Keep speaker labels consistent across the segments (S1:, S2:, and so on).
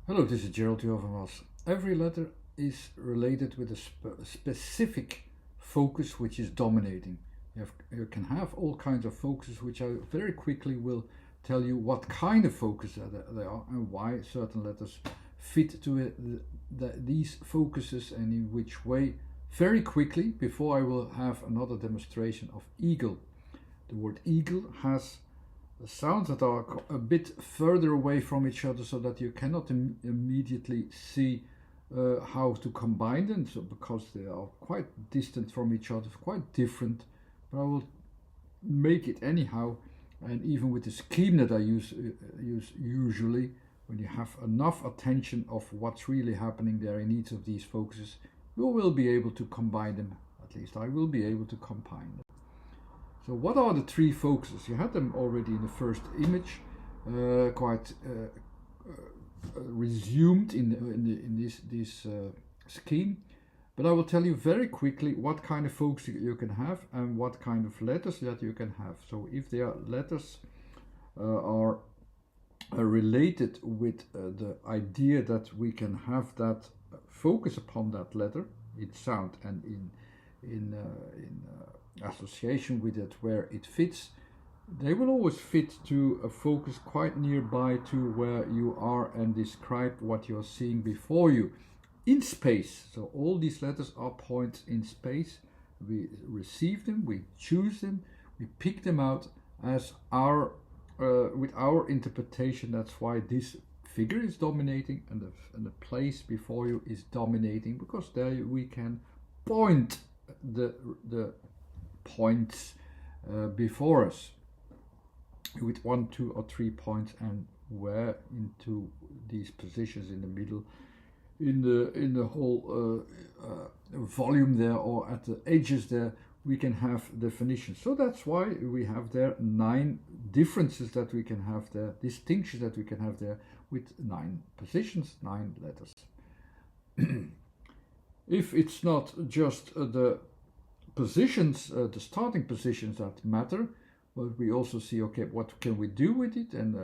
S1: Hello, this is Gerald Jovenwas. Every letter is related with a specific focus which is dominating. You can have all kinds of focuses, which I very quickly will tell you what kind of focus they are and why certain letters fit to these focuses and in which way very quickly before I will have another demonstration of eagle. The word eagle has sounds that are a bit further away from each other so that you cannot immediately see how to combine them, so because they are quite distant from each other, quite different, but I will make it anyhow. And even with the scheme that I use usually, when you have enough attention of what's really happening there in each of these focuses, you will be able to combine them. At least I will be able to combine them. So what are the three focuses? You had them already in the first image, quite resumed in this scheme. But I will tell you very quickly what kind of focus you can have and what kind of letters that you can have. So if their letters are related with the idea that we can have that focus upon that letter in sound and in association with it where it fits, they will always fit to a focus quite nearby to where you are and describe what you're seeing before you in space. So all these letters are points in space. We receive them, we choose them, we pick them out as our with our interpretation. That's why this figure is dominating and the place before you is dominating, because there we can point the points before us with 1, 2, or 3 points, and where into these positions in the middle, in the whole volume there, or at the edges there, we can have definitions. So that's why we have there 9 differences that we can have there, distinctions that we can have there, with 9 positions, 9 letters. If it's not just the positions, the starting positions that matter, but we also see, okay, what can we do with it, and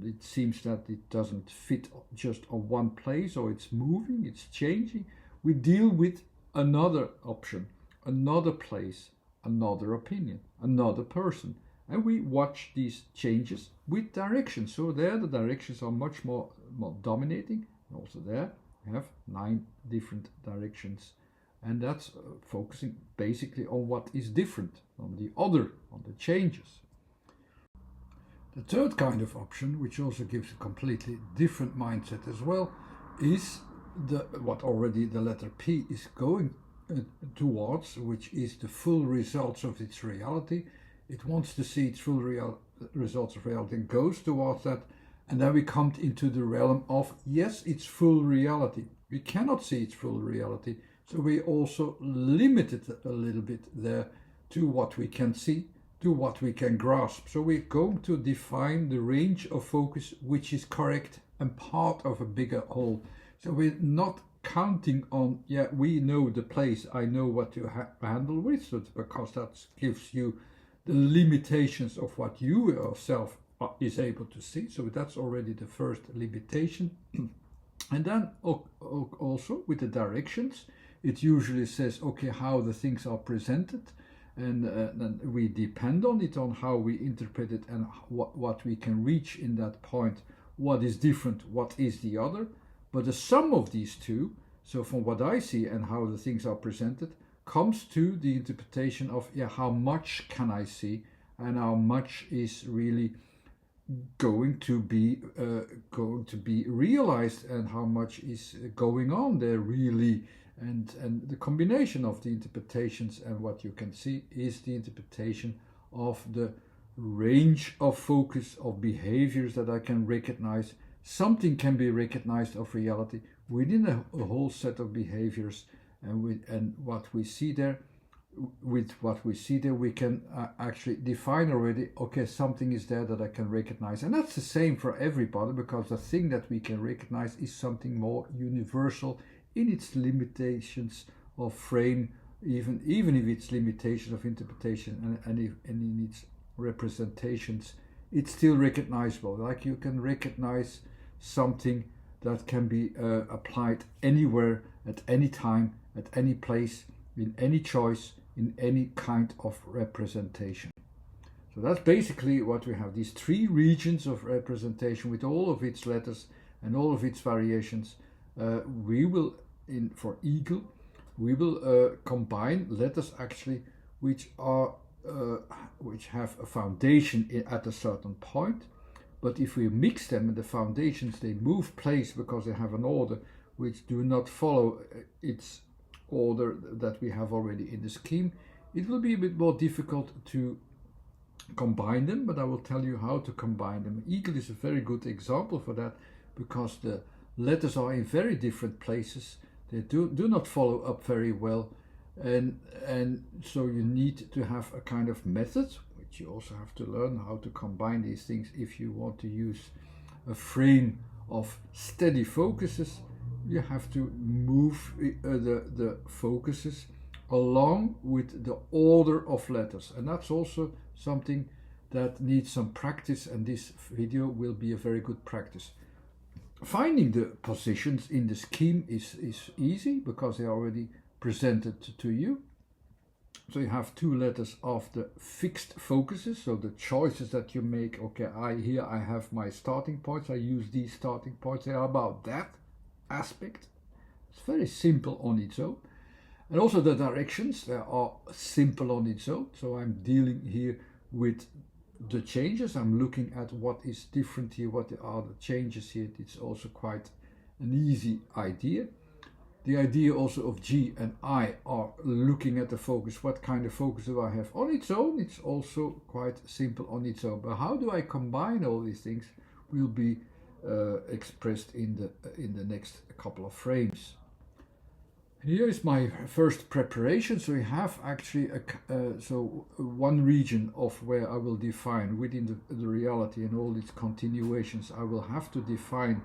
S1: it seems that it doesn't fit just on one place, or it's moving, it's changing. We deal with another option, another place, another opinion, another person, and we watch these changes with directions. So there the directions are much more dominating, and also there we have 9 different directions. And that's focusing basically on what is different, on the other, on the changes. The third kind of option, which also gives a completely different mindset as well, is what already the letter P is going towards, which is the full results of its reality. It wants to see its full results of reality and goes towards that. And then we come into the realm of, yes, it's full reality. We cannot see its full reality. So we also limit it a little bit there to what we can see, to what we can grasp. So we're going to define the range of focus which is correct and part of a bigger whole. So we're not counting on, yeah, we know the place, I know what to handle with, so because that gives you the limitations of what you yourself is able to see. So that's already the first limitation. And then also with the directions, it usually says, okay, how the things are presented, and then we depend on it, on how we interpret it and what we can reach in that point, what is different, what is the other. But the sum of these two, so from what I see and how the things are presented, comes to the interpretation of, yeah, how much can I see and how much is really going to be realized, and how much is going on there really. And the combination of the interpretations and what you can see is the interpretation of the range of focus of behaviors that I can recognize. Something can be recognized of reality within a whole set of behaviors, and what we see there, with what we see there, we can actually define already, okay, something is there that I can recognize. And that's the same for everybody, because the thing that we can recognize is something more universal in its limitations of frame, even if its limitations of interpretation and in its representations, it's still recognizable. Like you can recognize something that can be applied anywhere, at any time, at any place, in any choice, in any kind of representation. So that's basically what we have, these three regions of representation with all of its letters and all of its variations. We will, for eagle, we will combine letters actually which have a foundation at a certain point. But if we mix them and the foundations, they move place because they have an order which do not follow its order that we have already in the scheme, it will be a bit more difficult to combine them, but I will tell you how to combine them. Eagle is a very good example for that, because the letters are in very different places. They do not follow up very well, and so you need to have a kind of method, which you also have to learn how to combine these things. If you want to use a frame of steady focuses, you have to move the focuses along with the order of letters, and that's also something that needs some practice, and this video will be a very good practice. Finding the positions in the scheme is easy because they are already presented to you. So you have two letters of the fixed focuses, so the choices that you make. Okay, here I have my starting points, I use these starting points, they are about that aspect. It's very simple on its own. And also the directions, they are simple on its own. So I'm dealing here with the changes. I'm looking at what is different here, what are the changes here. It's also quite an easy idea. The idea also of G and I are looking at the focus. What kind of focus do I have on its own? It's also quite simple on its own. But how do I combine all these things will be expressed in the next couple of frames. Here is my first preparation. So we have actually one region of where I will define within the reality and all its continuations. I will have to define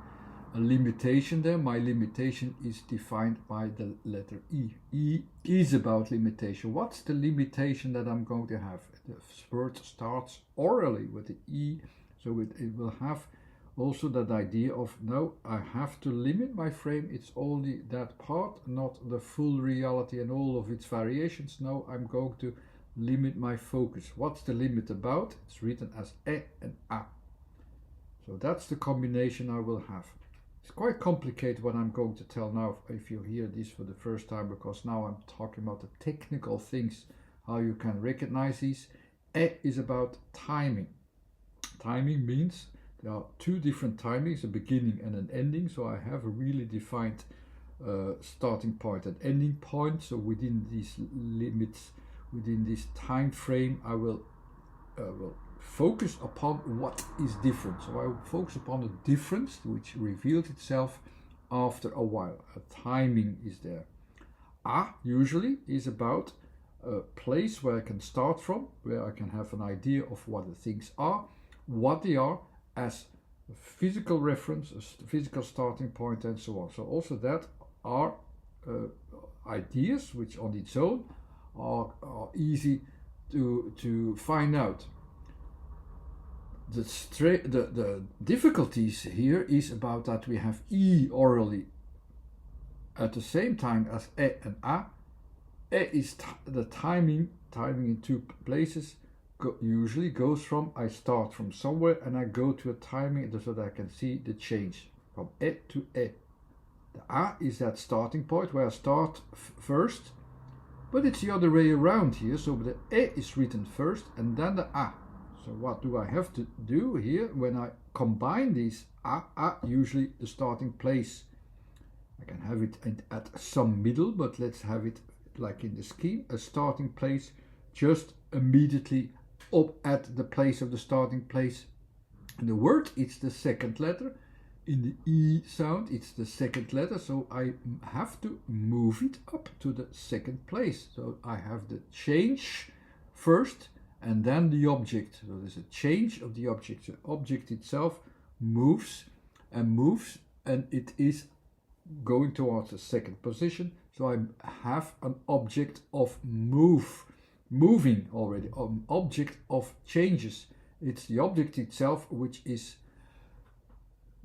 S1: a limitation there. My limitation is defined by the letter E. E is about limitation. What's the limitation that I'm going to have? The word starts orally with the E, so it will have also that idea of, no, I have to limit my frame. It's only that part, not the full reality and all of its variations. No, I'm going to limit my focus. What's the limit about? It's written as E and A. So that's the combination I will have. It's quite complicated what I'm going to tell now if you hear this for the first time, because now I'm talking about the technical things, how you can recognize these. E is about timing. Timing means there are two different timings, a beginning and an ending. So I have a really defined starting point and ending point. So within these limits, within this time frame, I will focus upon what is different. So I will focus upon a difference which reveals itself after a while. A timing is there. A usually is about a place where I can start from, where I can have an idea of what the things are, what they are, as a physical reference, a physical starting point, and so on. So also that are ideas which on its own are easy to find out. The difficulties here is about that we have E orally at the same time as E and A. E is the timing in two places. Usually goes from, I start from somewhere and I go to a timing so that I can see the change from E to E. The A is that starting point where I start first, but it's the other way around here. So the E is written first and then the A. So what do I have to do here when I combine these? A usually the starting place. I can have it at some middle, but let's have it like in the scheme, a starting place just immediately up at the place of the starting place. In the word, it's the second letter. In the E sound, it's the second letter, so I have to move it up to the second place. So I have the change first and then the object. So there's a change of the object. The object itself moves, and it is going towards the second position. So I have an object of moving already, an object of changes. It's the object itself which is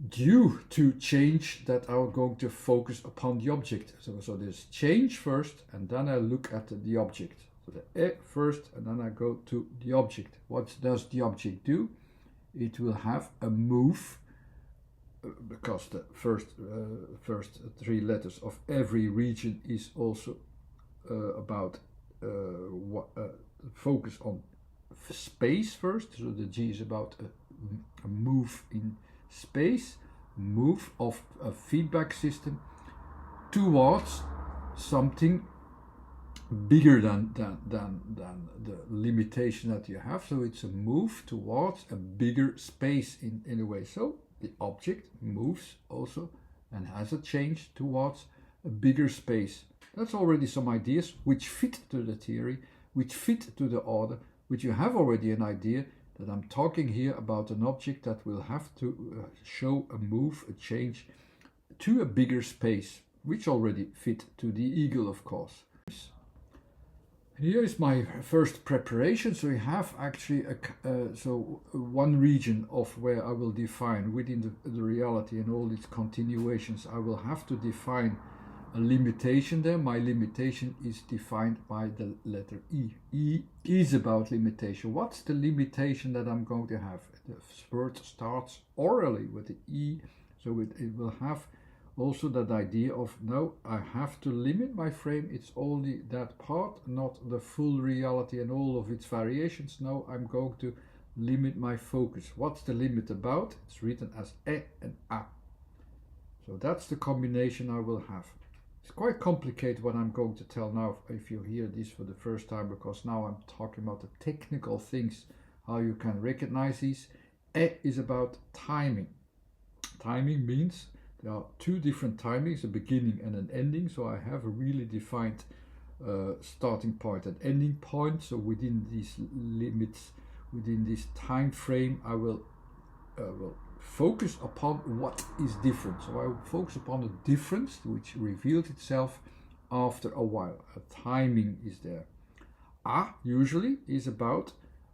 S1: due to change that I'm going to focus upon the object. So there's change first, and then I look at the object. So the first, and then I go to the object. What does the object do? It will have a move, because the first three letters of every region is also about focus on space first. So the G is about a move in space, move of a feedback system towards something bigger than the limitation that you have. So it's a move towards a bigger space in a way. So the object moves also and has a change towards a bigger space. That's already some ideas which fit to the theory, which fit to the order, which you have already an idea that I'm talking here about an object that will have to show a move, a change to a bigger space, which already fit to the eagle, of course. Here is my first preparation. So we have actually one region of where I will define within the reality and all its continuations. I will have to define a limitation there. My limitation is defined by the letter E. E is about limitation. What's the limitation that I'm going to have? The word starts orally with the E, so it will have also that idea of, no, I have to limit my frame. It's only that part, not the full reality and all of its variations. No, I'm going to limit my focus. What's the limit about? It's written as E and A. So that's the combination I will have. It's quite complicated what I'm going to tell now if you hear this for the first time, because now I'm talking about the technical things, how you can recognize these. E is about timing. Timing means there are two different timings, a beginning and an ending. So I have a really defined starting point and ending point. So within these limits, within this time frame, I will focus upon what is different. So I will focus upon the difference which reveals itself after a while. A timing is there. A usually is about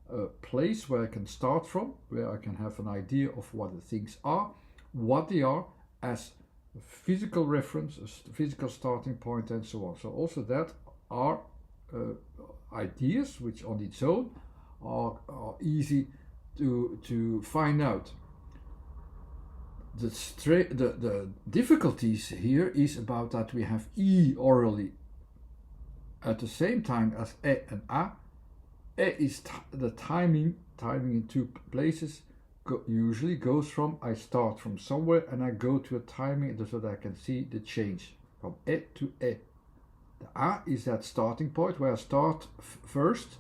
S1: a place where I can start from, where I can have an idea of what the things are, what they are, as a physical reference, a physical starting point, and so on. So also that are ideas which on its own are easy to find out. The difficulties here is about that we have E orally at the same time as E and A. E is the timing in two places. Usually goes from, I start from somewhere and I go to a timing so that I can see the change from E to E. The A is that starting point where I start first,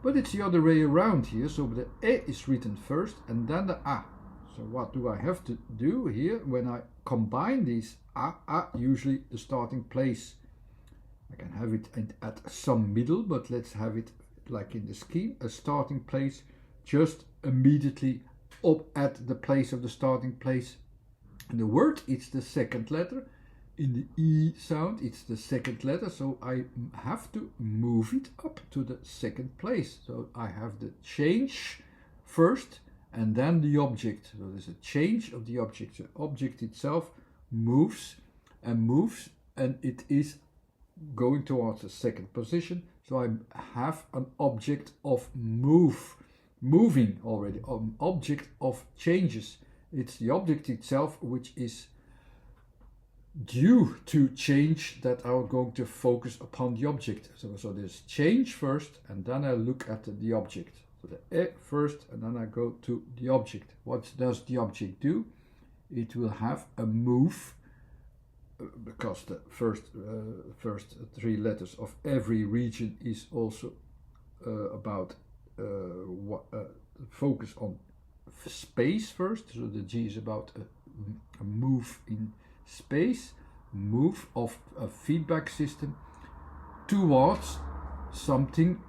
S1: but it's the other way around here. So the E is written first and then the A. So what do I have to do here when I combine these? A usually the starting place. I can have it at some middle, but let's have it like in the scheme, a starting place just immediately up at the place of the starting place. In the word, it's the second letter. In the E sound, it's the second letter, so I have to move it up to the second place. So I have the change first and then the object. So there's a change of the object. The object itself moves, and it is going towards the second position. So I have an object of moving already, an object of changes. It's the object itself which is due to change that I'm going to focus upon the object. So there's change first, and then I look at the object. So the E first, and then I go to the object. What does the object do? It will have a move, because the first three letters of every region is also about focus on space first. So the G is about a move in space, move of a feedback system towards something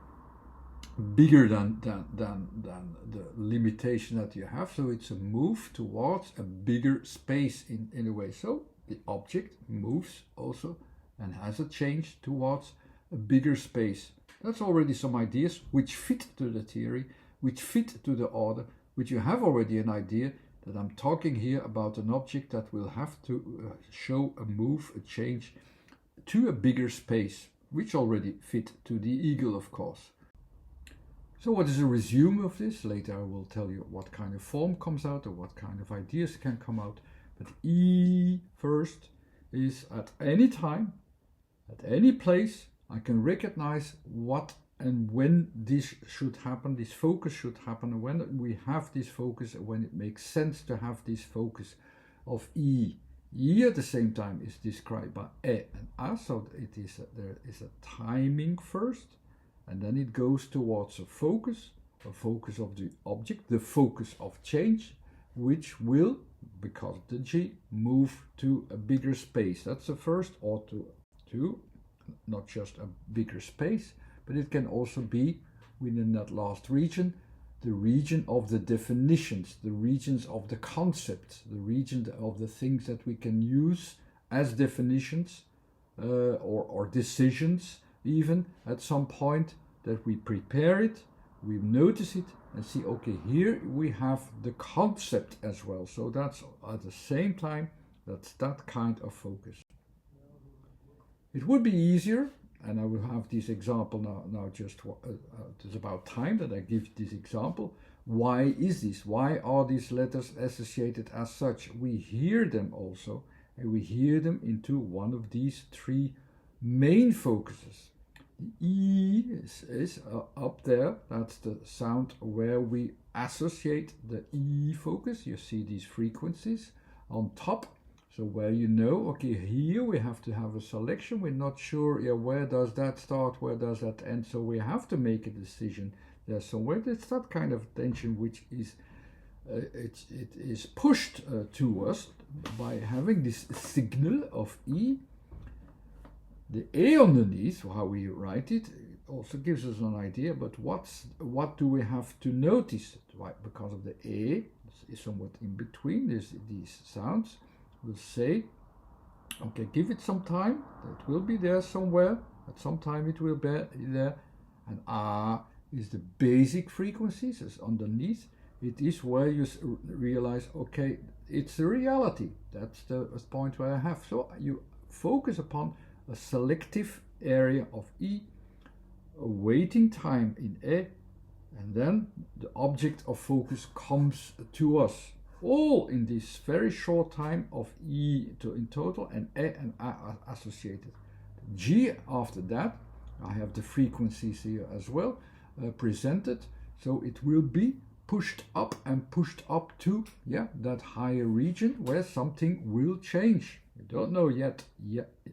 S1: bigger than the limitation that you have. So it's a move towards a bigger space in a way. So the object moves also and has a change towards a bigger space. That's already some ideas which fit to the theory, which fit to the order, which you have already an idea that I'm talking here about an object that will have to show a move, a change to a bigger space, which already fit to the eagle, of course. So what is a resume of this? Later I will tell you what kind of form comes out or what kind of ideas can come out. But E first is at any time, at any place, I can recognize what and when this should happen, this focus should happen, and when we have this focus, when it makes sense to have this focus of E. E at the same time is described by E and A, so it is there is a timing first, and then it goes towards a focus of the object, the focus of change, which will, because of the G, move to a bigger space. That's the first, or to not just a bigger space, but it can also be within that last region, the region of the definitions, the regions of the concepts, the region of the things that we can use as definitions or decisions, even at some point that we prepare it, we notice it and see, okay, here we have the concept as well. So that's at the same time, that's that kind of focus. It would be easier, and I will have this example now just it's about time that I give this example. Why is this? Why are these letters associated as such? We hear them also, and we hear them into one of these three main focuses. The E is up there. That's the sound where we associate the E focus. You see these frequencies on top. So where you know, okay, here we have to have a selection. We're not sure, yeah, where does that start, where does that end? So we have to make a decision there somewhere. It's that kind of attention which is it is pushed to us by having this signal of E. The A underneath, how we write it, also gives us an idea. But what do we have to notice? Right, because of the A is somewhat in between these sounds. We'll say, okay, give it some time, it will be there somewhere, at some time it will be there, and A is the basic frequencies, is underneath. It is where you realize, okay, it's a reality, that's the point where I have. So you focus upon a selective area of E, a waiting time in E, and then the object of focus comes to us. All in this very short time of E in total, and E and A are associated. G after that, I have the frequencies here as well presented, so it will be pushed up and pushed up to that higher region where something will change. We don't know yet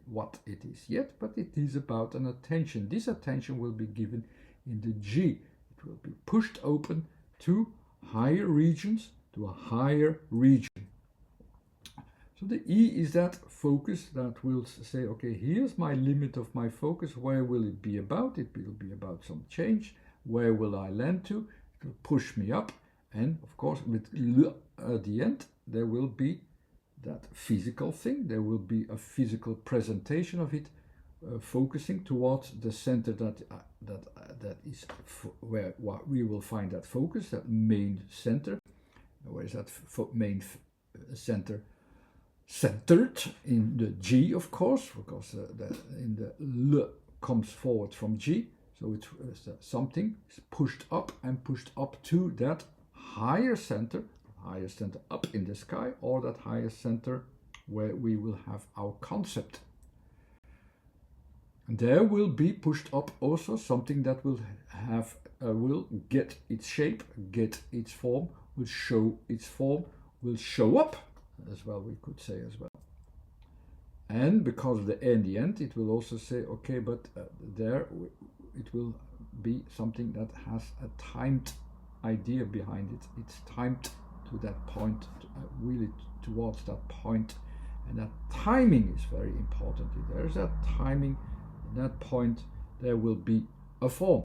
S1: what it is yet, but it is about an attention. This attention will be given in the G. It will be pushed open to higher regions, to a higher region. So the E is that focus that will say, okay, here's my limit of my focus. Where will it be about? It will be about some change. Where will I land to? It will push me up. And of course, with L at the end, there will be that physical thing. There will be a physical presentation of it, focusing towards the center that is where we will find that focus, that main center. Where is that main center? Centered in the G, of course, because in the L comes forward from G. So it's something is pushed up and pushed up to that higher center up in the sky, or that higher center where we will have our concept. And there will be pushed up also something that will have will get its shape, get its form, will show its form, will show up as well, we could say as well. And because of the A in the end, it will also say, okay, but there it will be something that has a timed idea behind it. It's timed to that point, really towards that point. And that timing is very important. There's that timing, in that point, there will be a form.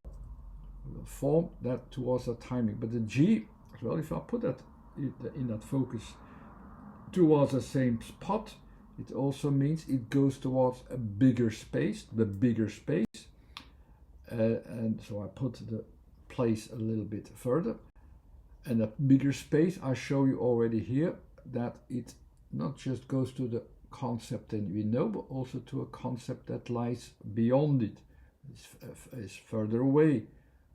S1: We will form that towards that timing. But the G, as well, if I put that in that focus towards the same spot, it also means it goes towards a bigger space, the bigger space. And so I put the place a little bit further. And a bigger space, I show you already here that it not just goes to the concept that we know, but also to a concept that lies beyond it. It's further away.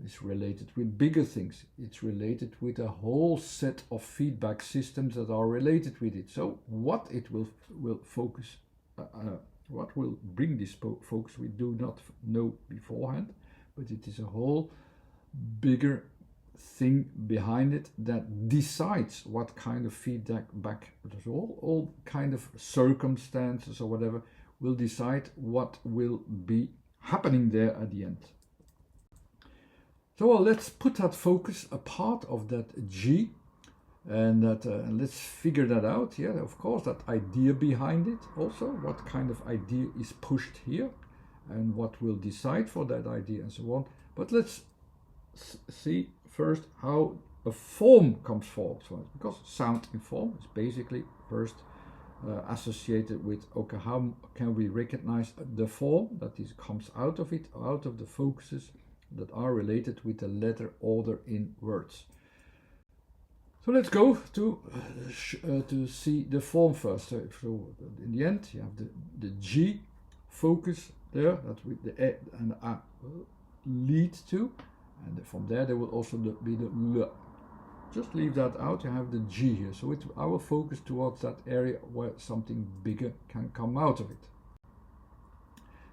S1: It's related with bigger things. It's related with a whole set of feedback systems that are related with it. So what it will focus, what will bring this focus, we do not know beforehand, but it is a whole bigger thing behind it that decides what kind of feedback back. All kind of circumstances or whatever will decide what will be happening there at the end. So let's put that focus a part of that G, and that let's figure that out. Yeah, of course, that idea behind it also, what kind of idea is pushed here and what will decide for that idea and so on. But let's see first how a form comes forward, because sound in form is basically first associated with, okay, how can we recognize the form that comes out of it, out of the focuses that are related with the letter order in words. So let's go to see the form first. So in the end, you have the G focus there, that with the E and the A lead to, and from there will also be the L. Just leave that out, you have the G here. So it's our focus towards that area where something bigger can come out of it.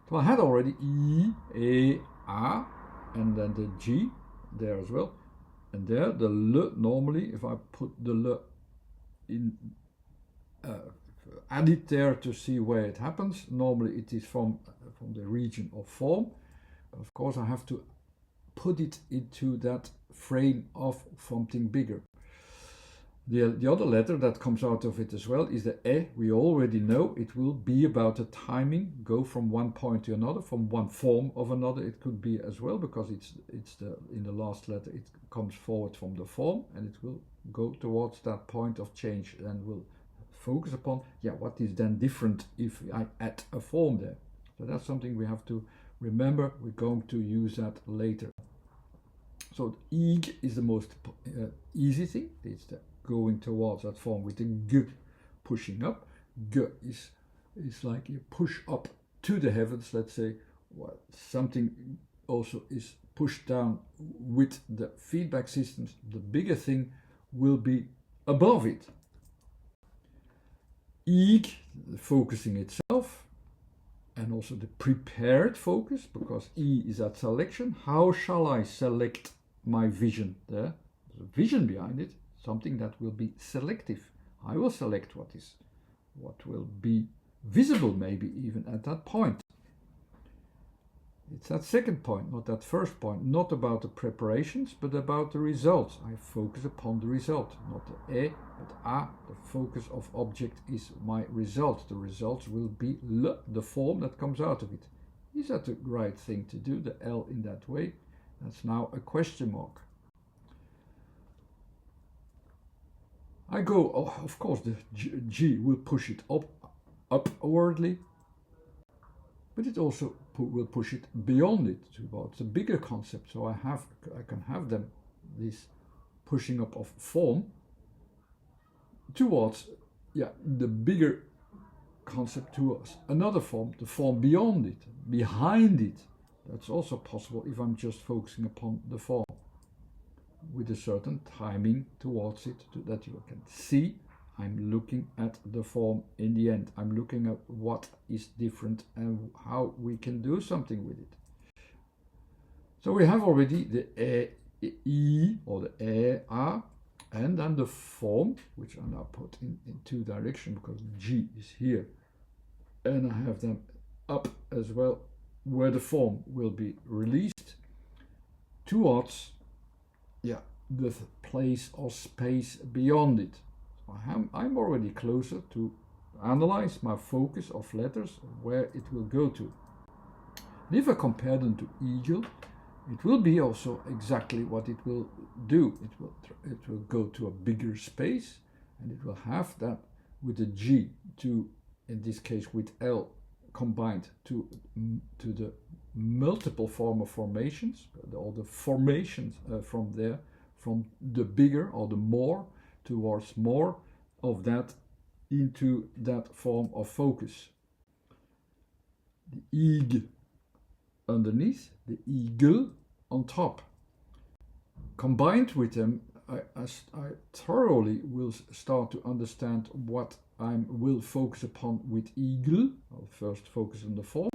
S1: So I had already E, A, A, and then the G there as well. And there, the L, normally, if I put the L in, add it there to see where it happens, normally it is from the region of form. But of course, I have to put it into that frame of something bigger. The other letter that comes out of it as well is the E. We already know it will be about the timing, go from one point to another, from one form of another. It could be as well, because it's in the last letter it comes forward from the form, and it will go towards that point of change, and will focus upon, what is then different if I add a form there. So that's something we have to remember. We're going to use that later. So ig is the most easy thing. It's the going towards that form with the g pushing up. G is like you push up to the heavens, let's say. Well, something also is pushed down with the feedback systems. The bigger thing will be above it. Ig, focusing itself, and also the prepared focus, because E is that selection. How shall I select my vision there? There's a vision behind it, something that will be selective. I will select what will be visible, maybe even at that point. It's that second point, not that first point, not about the preparations, but about the results. I focus upon the result, not the E, but A. The focus of object is my result. The results will be L, the form that comes out of it. Is that the right thing to do, the L in that way? That's now a question mark. I go, of course, the G will push it upwardly, but it also will push it beyond it towards a bigger concept. So I can have them, this pushing up of form towards the bigger concept, towards another form, the form beyond it, behind it. That's also possible if I'm just focusing upon the form with a certain timing towards it, that you can see I'm looking at the form in the end. I'm looking at what is different and how we can do something with it. So we have already the E or the E, A, and then the form, which I now put in two directions because G is here. And I have them up as well, where the form will be released towards the place or space beyond it. So I'm already closer to analyze my focus of letters, where it will go to. And if I compare them to eagle, it will be also exactly what it will do. It will go to a bigger space, and it will have that with the G to, in this case with L, combined to the multiple form of formations, all the formations from there from the bigger or the more towards more of that into that form of focus. The eagle underneath, the eagle on top. Combined with them, I thoroughly will start to understand what I will focus upon with eagle. I'll first focus on the form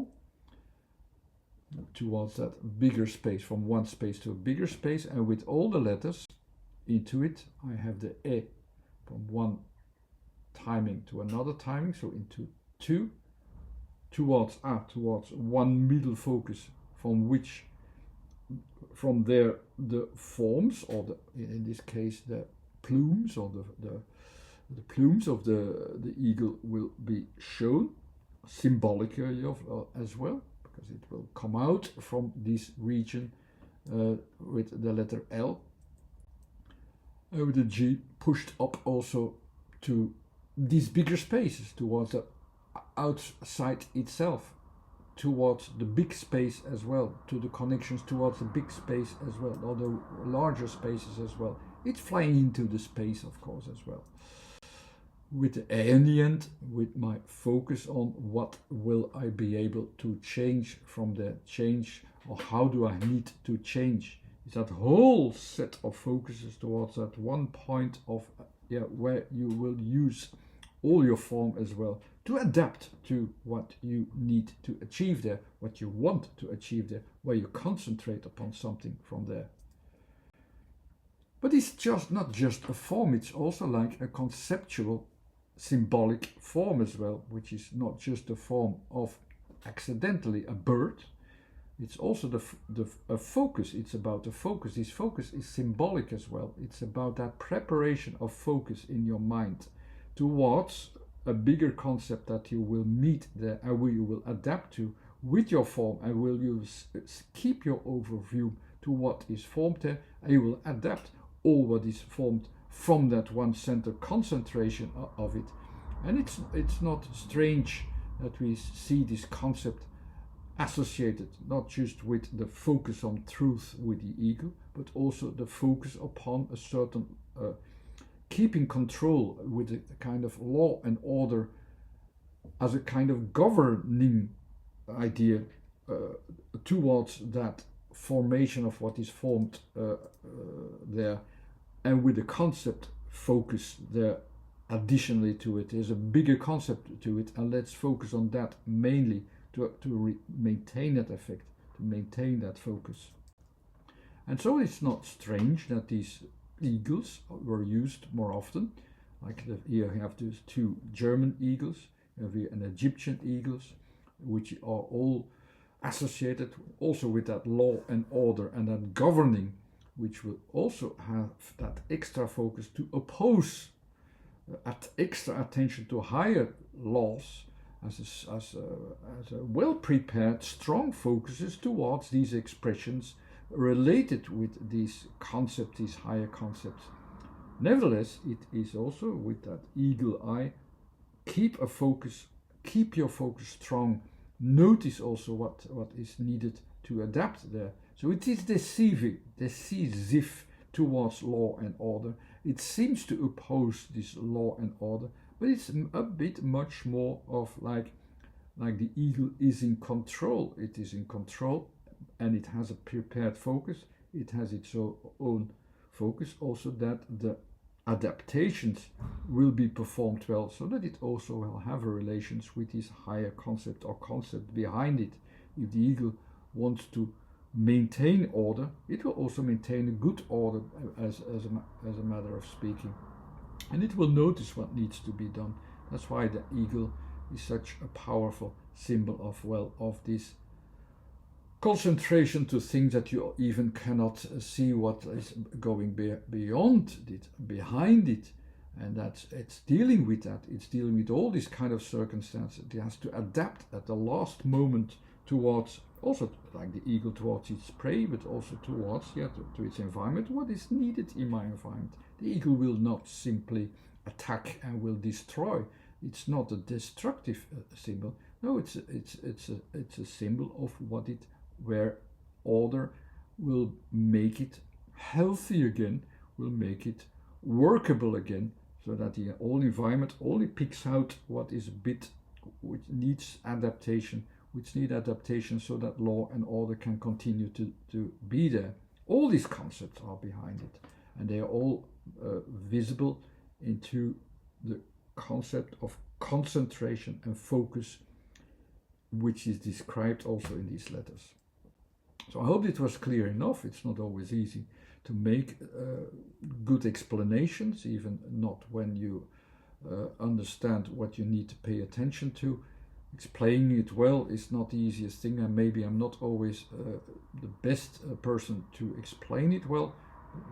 S1: towards that bigger space, from one space to a bigger space, and with all the letters into it, I have the E from one timing to another timing, so into two, towards one middle focus, from there the forms, or in this case the plumes, or the plumes of the eagle will be shown symbolically as well, because it will come out from this region with the letter L, and with the G pushed up also to these bigger spaces, towards the outside itself, towards the big space as well, to the connections towards the big space as well, or the larger spaces as well. It's flying into the space, of course, as well. With the A in the end, with my focus on what will I be able to change from the change, or how do I need to change. It's that whole set of focuses towards that one point of where you will use all your form as well to adapt to what you need to achieve there, what you want to achieve there, where you concentrate upon something from there. But it's just not just a form, it's also like a conceptual symbolic form as well, which is not just the form of accidentally a bird. It's also a focus. It's about the focus. This focus is symbolic as well. It's about that preparation of focus in your mind towards a bigger concept that you will meet there, and you will adapt to with your form, and will you keep your overview to what is formed there, and you will adapt all what is formed from that one center concentration of it. And it's not strange that we see this concept associated not just with the focus on truth with the eagle, but also the focus upon a certain keeping control with a kind of law and order as a kind of governing idea towards that formation of what is formed there, and with the concept focus there additionally to it. There's a bigger concept to it, and let's focus on that mainly to maintain that effect, to maintain that focus. And so it's not strange that these eagles were used more often. Like here you have these two German eagles, you have here an Egyptian eagles, which are all associated also with that law and order and that governing, which will also have that extra focus to oppose extra attention to higher laws, as a well-prepared, strong focuses towards these expressions related with these concepts, these higher concepts. Nevertheless, it is also with that eagle eye, keep your focus strong, notice also what is needed to adapt there. So it is decisive towards law and order. It seems to oppose this law and order, but it's a bit much more of like the eagle is in control. It is in control, and it has a prepared focus. It has its own focus, also that the adaptations will be performed well, so that it also will have a relations with this higher concept or concept behind it. If the eagle wants to maintain order, it will also maintain a good order as a matter of speaking, and it will notice what needs to be done. That's why the eagle is such a powerful symbol of this concentration to things that you even cannot see what is going beyond it, behind it, and that it's dealing with that. It's dealing with all these kind of circumstances. It has to adapt at the last moment towards, also like the eagle, towards its prey, but also towards to its environment, what is needed in my environment. The eagle will not simply attack and will destroy. It's not a destructive symbol. No, it's a symbol of where order will make it healthy again, will make it workable again, so that the whole environment only picks out what is a bit which needs adaptation, so that law and order can continue to be there. All these concepts are behind it, and they are all visible into the concept of concentration and focus, which is described also in these letters. So I hope it was clear enough. It's not always easy to make good explanations, even not when you understand what you need to pay attention to. Explaining it well is not the easiest thing, and maybe I'm not always the best person to explain it well.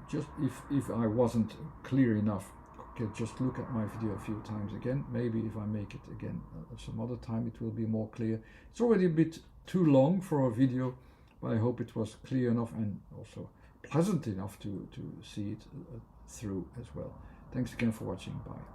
S1: Just if I wasn't clear enough, okay, just look at my video a few times again. Maybe if I make it again some other time, it will be more clear. It's already a bit too long for a video, but I hope it was clear enough and also pleasant enough to see it through as well. Thanks again for watching. Bye.